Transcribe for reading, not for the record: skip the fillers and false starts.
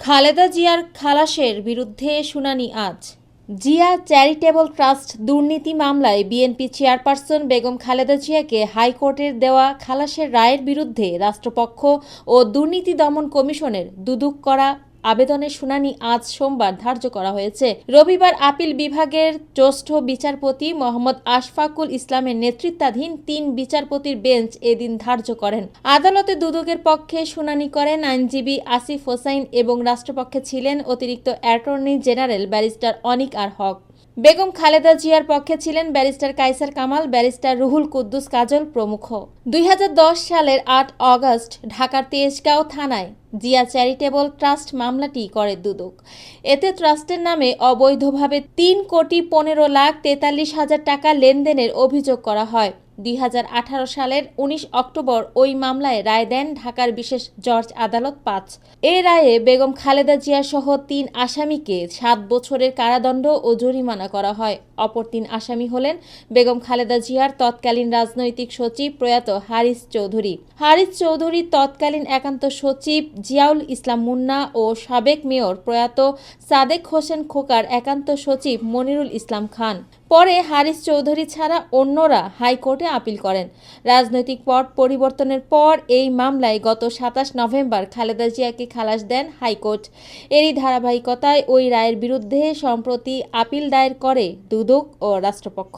খালেদা জিয়ার খালাসের বিরুদ্ধে শুনানি আজ। জিয়া চ্যারিটেবল ট্রাস্ট দুর্নীতি মামলায় বিএনপি চেয়ারপারসন বেগম খালেদা জিয়াকে হাইকোর্টের দেওয়া খালাসের রায়ের বিরুদ্ধে রাষ্ট্রপক্ষ ও দুর্নীতি দমন কমিশনের দুদক করা আবেদনের শুনানি আজ সোমবার ধার্য করা হয়েছে। রবিবার আপিল বিভাগের জ্যেষ্ঠ বিচারপতি মোহাম্মদ আশফাকুল ইসলামের নেতৃত্বাধীন ৩ বিচারপতির বেঞ্চ এদিন ধার্য করেন। আদালতে দুদকের পক্ষে শুনানি করেন আইনজীবী আসিফ হোসাইন এবং রাষ্ট্রপক্ষে ছিলেন অতিরিক্ত অ্যাটর্নি জেনারেল ব্যারিস্টার অনিক আর হক। বেগম খালেদা জিয়ার পক্ষে ছিলেন ব্যারিস্টার কায়সার কামাল, ব্যারিস্টার রুহুল কুদ্দুস কাজল প্রমুখ। ২০১০ সালের ৮ অগস্ট ঢাকার তেজগাঁও থানায় জিয়া চ্যারিটেবল ট্রাস্ট মামলাটি করে দুদক। এতে ট্রাস্টের নামে অবৈধভাবে ৩,১৫,৪৩,০০০ টাকা লেনদেনের অভিযোগ করা হয়। ২০১৮ সালের ১৯ অক্টোবর ওই মামলায় রায় দেন ঢাকার বিশেষ জজ আদালত ৫। এ রায়ে বেগম খালেদা জিয়া সহ ৩ আসামিকে ৭ বছরের কারাদণ্ড ও জরিমানা করা হয়। অপর ৩ আসামি হলেন বেগম খালেদা জিয়ার তৎকালীন রাজনৈতিক সচিব প্রয়াত হারিস চৌধুরী, তৎকালীন একান্ত সচিব জিয়াউল ইসলাম মুন্না ও সাবেক মেয়র প্রয়াত সাদেক হোসেন খোকার একান্ত সচিব মনিরুল ইসলাম খান। পরে হারিস চৌধুরী ছাড়া অন্যরা হাইকোর্টে আপিল করেন। রাজনৈতিক পট পরিবর্তনের পর এই মামলায় গত ২৭ নভেম্বর খালেদা জিয়াকে খালাস দেন হাইকোর্ট। এরই ধারাবাহিকতায় ওই রায়ের বিরুদ্ধে সম্প্রতি আপিল দায়ের করে দুদক ও রাষ্ট্রপক্ষ।